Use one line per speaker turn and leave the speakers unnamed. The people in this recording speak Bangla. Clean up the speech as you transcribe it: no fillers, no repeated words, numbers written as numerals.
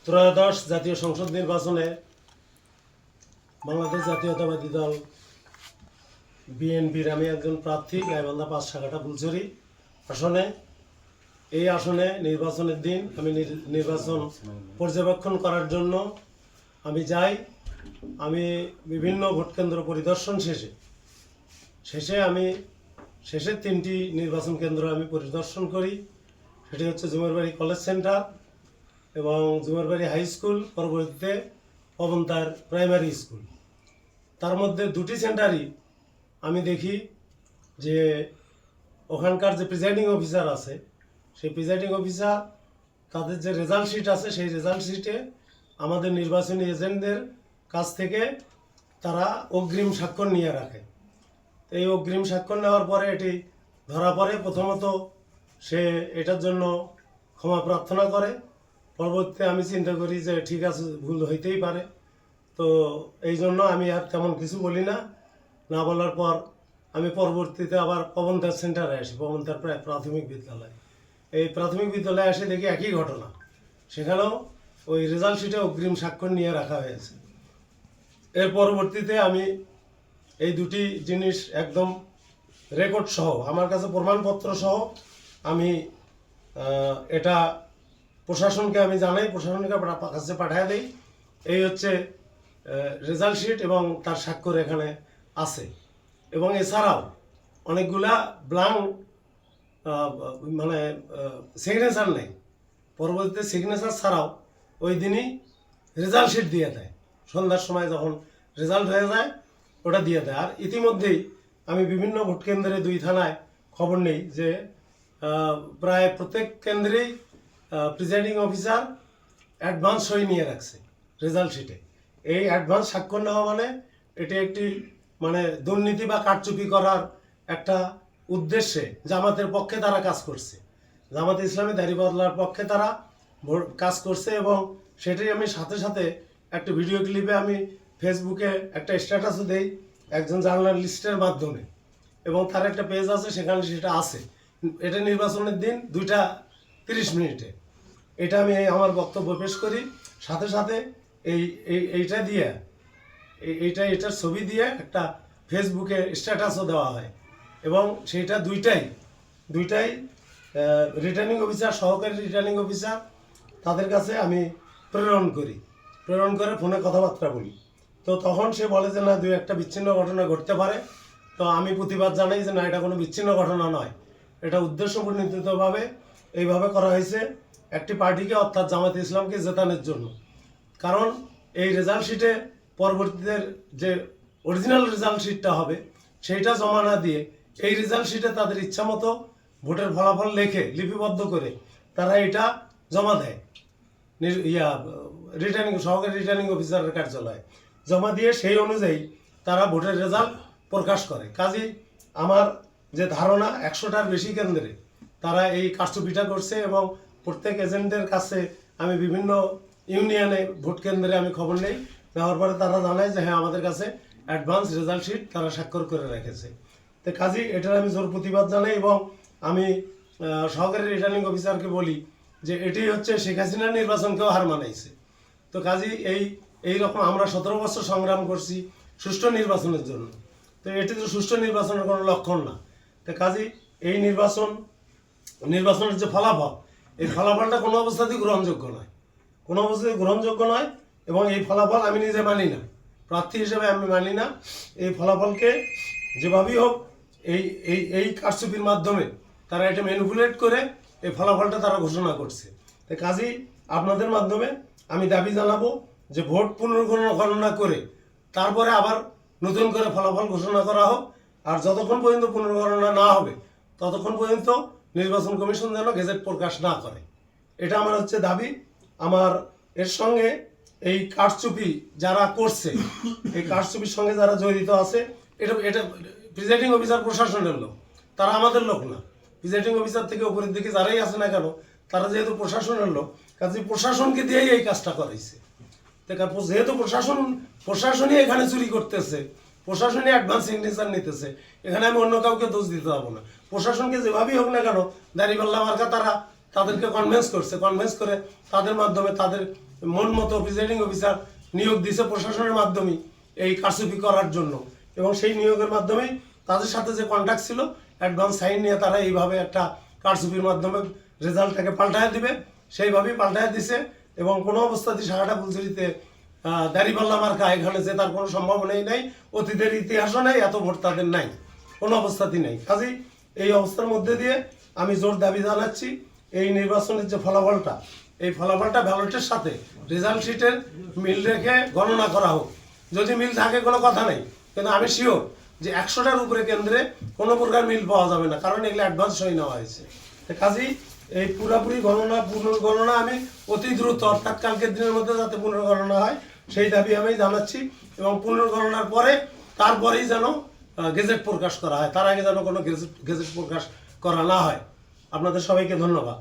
ত্রয়োদশ জাতীয় সংসদ নির্বাচনে বাংলাদেশ জাতীয়তাবাদী দল বিএনপির আমি একজন প্রার্থী গাইবান্ধা ৫ শাখাটা ফুলছড়ি আসনে। এই আসনে নির্বাচনের দিন আমি নির্বাচন পর্যবেক্ষণ করার জন্য আমি যাই। আমি বিভিন্ন ভোটকেন্দ্র পরিদর্শন শেষে আমি শেষের 3টি নির্বাচন কেন্দ্র আমি পরিদর্শন করি। সেটি হচ্ছে জুমেরবাড়ি কলেজ সেন্টার এবং জুমেরবাড়ি হাই স্কুল, পরবর্তীতে পবনতার প্রাইমারি স্কুল। তার মধ্যে 2টি সেন্টারই আমি দেখি যে ওখানকার যে প্রিজাইডিং অফিসার আছে, সেই প্রিজাইডিং অফিসার তাদের যে রেজাল্ট শিট আছে, সেই রেজাল্ট শিটে আমাদের নির্বাচনী এজেন্টদের কাছ থেকে তারা অগ্রিম স্বাক্ষর নিয়ে রাখে। এই অগ্রিম স্বাক্ষর নেওয়ার পরে এটি ধরা পড়ে। প্রথমত সে এটার জন্য ক্ষমা প্রার্থনা করে, পরবর্তীতে আমি চিন্তা করি যে ঠিক আছে, ভুল হইতেই পারে, তো এই জন্য আমি আর তেমন কিছু বলি না। না বলার পর আমি পরবর্তীতে আবার পবনতার সেন্টারে আসি, পবনতার প্রাথমিক বিদ্যালয়। এই প্রাথমিক বিদ্যালয়ে এসে দেখি একই ঘটনা, সেখানেও ওই রেজাল্ট শিটে অগ্রিম স্বাক্ষর নিয়ে রাখা হয়েছে। এর পরবর্তীতে আমি এই 2টি জিনিস একদম রেকর্ড সহ, আমার কাছে প্রমাণপত্র সহ আমি এটা প্রশাসনকে আমি জানাই, প্রশাসনকে কাছে পাঠিয়ে দিই। এই হচ্ছে রেজাল্ট শিট এবং তার স্বাক্ষর এখানে আছে। এবং এছাড়াও অনেকগুলা ব্ল্যাঙ্ক মানে সিগনেচার নেই, পরবর্তীতে সিগনেচার ছাড়াও ওই দিনই রেজাল্ট শিট দিয়ে দেয়। সন্ধ্যার সময় যখন রেজাল্ট হয়ে যায় ওটা দিয়ে দেয়। আর ইতিমধ্যেই আমি বিভিন্ন ভোট কেন্দ্রে 2 থানায় খবর নেই যে প্রায় প্রত্যেক কেন্দ্রেই প্রিজাইডিং অফিসার অ্যাডভান্স সই নিয়ে রাখছে রেজাল্ট শিটে। এই অ্যাডভান্স স্বাক্ষর নেওয়া মানে এটি একটি মানে দুর্নীতি বা কারচুপি করার একটা উদ্দেশ্যে জামাতের পক্ষে তারা কাজ করছে, জামাতে ইসলামী দাঁড়িপাল্লার পক্ষে তারা কাজ করছে। এবং সেটাই আমি সাথে সাথে একটা ভিডিও ক্লিপে আমি ফেসবুকে একটা স্ট্যাটাসও দেই একজন জার্নালিস্টের মাধ্যমে, এবং তার একটা পেজ আছে, সেখানে সেটা আছে। এটা নির্বাচনের দিন 2:30 এটা আমি আমার বক্তব্য পেশ করি। সাথে সাথে এইটা দিয়ে এটার ছবি দিয়ে একটা ফেসবুকে স্ট্যাটাসও দেওয়া হয়, এবং সেইটা দুইটাই রিটার্নিং অফিসার, সহকারী রিটার্নিং অফিসার তাদের কাছে আমি প্রেরণ করে ফোনে কথাবার্তা বলি। তো তখন সে বলে যে না, 2-1টা বিচ্ছিন্ন ঘটনা ঘটতে পারে। তো আমি প্রতিবাদ জানাই যে না, এটা কোনো বিচ্ছিন্ন ঘটনা নয়, এটা উদ্দেশ্যপ্রণোদিতভাবে এইভাবে করা হয়েছে একটি পার্টিকে, অর্থাৎ জামাতে ইসলামকে জেতানোর জন্য। কারণ এই রেজাল্ট শিটে পরবর্তীতে যে অরিজিনাল রেজাল্ট শিটটা হবে সেইটা জমা না দিয়ে এই রেজাল্ট শিটে তাদের ইচ্ছা মতো ভোটের ফলাফল লেখে লিপিবদ্ধ করে তারা এটা জমা দেয় সহকারী রিটার্নিং অফিসারের কার্যালয়ে জমা দিয়ে সেই অনুযায়ী তারা ভোটের রেজাল্ট প্রকাশ করে। কাজেই আমার যে ধারণা 100টার বেশি কেন্দ্রে তারা এই কারচুপিটা করছে, এবং প্রত্যেক এজেন্টদের কাছে আমি বিভিন্ন ইউনিয়নে ভোট কেন্দ্রে আমি খবর নেই, নেওয়ার পরে তারা জানায় যে হ্যাঁ, আমাদের কাছে অ্যাডভান্স রেজাল্ট শিট তারা স্বাক্ষর করে রেখেছে। তো কাজেই এটার আমি জোর প্রতিবাদ জানাই, এবং আমি সহকারী রিটার্নিং অফিসারকে বলি যে এটি হচ্ছে শেখ হাসিনার নির্বাচনকেও হার মানাইছে। তো কাজেই এই রকম আমরা 17 বছর সংগ্রাম করছি সুষ্ঠু নির্বাচনের জন্য, তো এটি তো সুষ্ঠু নির্বাচনের কোনো লক্ষণ না। তো কাজেই এই নির্বাচনের যে ফলাফল, এই ফলাফলটা কোনো অবস্থাতেই গ্রহণযোগ্য নয়, এবং এই ফলাফল আমি নিজে মানি না, প্রার্থী হিসেবে আমি মানি না। এই ফলাফলকে যেভাবেই হোক এই কারচুপির মাধ্যমে তারা এটা ম্যানিপুলেট করে এই ফলাফলটা তারা ঘোষণা করছে। তো কাজেই আপনাদের মাধ্যমে আমি দাবি জানাবো যে ভোট পুনর্গণনা করে তারপরে আবার নতুন করে ফলাফল ঘোষণা করা হোক। আর যতক্ষণ পর্যন্ত পুনর্গণনা না হবে ততক্ষণ পর্যন্ত নির্বাচন কমিশন যেন গেজেট প্রকাশ না করে, এটা আমার হচ্ছে দাবি। আমার এর সঙ্গে এই কারচুপি যারা করছে, এই কারচুপির সঙ্গে যারা জড়িত আছে, এটা প্রিজাইডিং অফিসার প্রশাসনের লোক, তারা আমাদের লোক না। প্রিজাইডিং অফিসার থেকে উপরের দিকে যারাই আছে না কেন, তারা যেহেতু প্রশাসনের লোক, কাজে প্রশাসনকে দিয়েই এই কাজটা করাইছে। যেহেতু প্রশাসনই এখানে চুরি করতেছে, প্রশাসনই অ্যাডভান্স সিগনেচার নিতেছে, এখানে আমি অন্য কাউকে দোষ দিতে পারবো না। প্রশাসনকে যেভাবেই হোক না কেন, দাঁড়িপাল্লা মার্কা তাদেরকে কনভিন্স করে তাদের মাধ্যমে তাদের মন মতো প্রিজাইডিং অফিসার নিয়োগ দিয়েছে প্রশাসনের মাধ্যমে এই কারচুপি করার জন্য, এবং সেই নিয়োগের মাধ্যমেই তাদের সাথে যে কন্ট্যাক্ট ছিল অ্যাডভান্স সাইন নিয়ে তারা এইভাবে একটা কারচুপির মাধ্যমে রেজাল্টটাকে পাল্টায় দিবে, সেইভাবেই পাল্টায় দিছে। এবং কোনো অবস্থাতেই শাখাটা ফুলঝুরিতে দাঁড়িপাল্লা মার্কা এখানে যে তার কোনো সম্ভাবনাই নাই, অতীতের ইতিহাসও নেই, এত ভোট তাদের নাই, কোনো অবস্থাতেই নেই। কাজেই এই অবস্থার মধ্যে দিয়ে আমি জোর দাবি জানাচ্ছি এই নির্বাচনের যে ফলাফলটা, এই ফলাফলটা ব্যালটের সাথে রেজাল্ট শিটের মিল রেখে গণনা করা হোক। যদি মিল থাকে কোনো কথা নেই, কিন্তু আমি শিওর যে 100টার উপরে কেন্দ্রে কোনো প্রকার মিল পাওয়া যাবে না, কারণ এগুলো অ্যাডভান্স হয়ে নেওয়া হয়েছে। কাজেই এই পুরোপুরি পুনর্গণনা আমি অতি দ্রুত অর্থাৎ কালকের দিনের মধ্যে যাতে পুনর্গণনা হয় সেই দাবি আমি জানাচ্ছি। এবং পুনর্গণনার পরে তারপরেই যেন গেজেট প্রকাশ করা হয়, তার আগে যেন কোনো গেজেট প্রকাশ করা না হয়। আপনাদের সবাইকে ধন্যবাদ।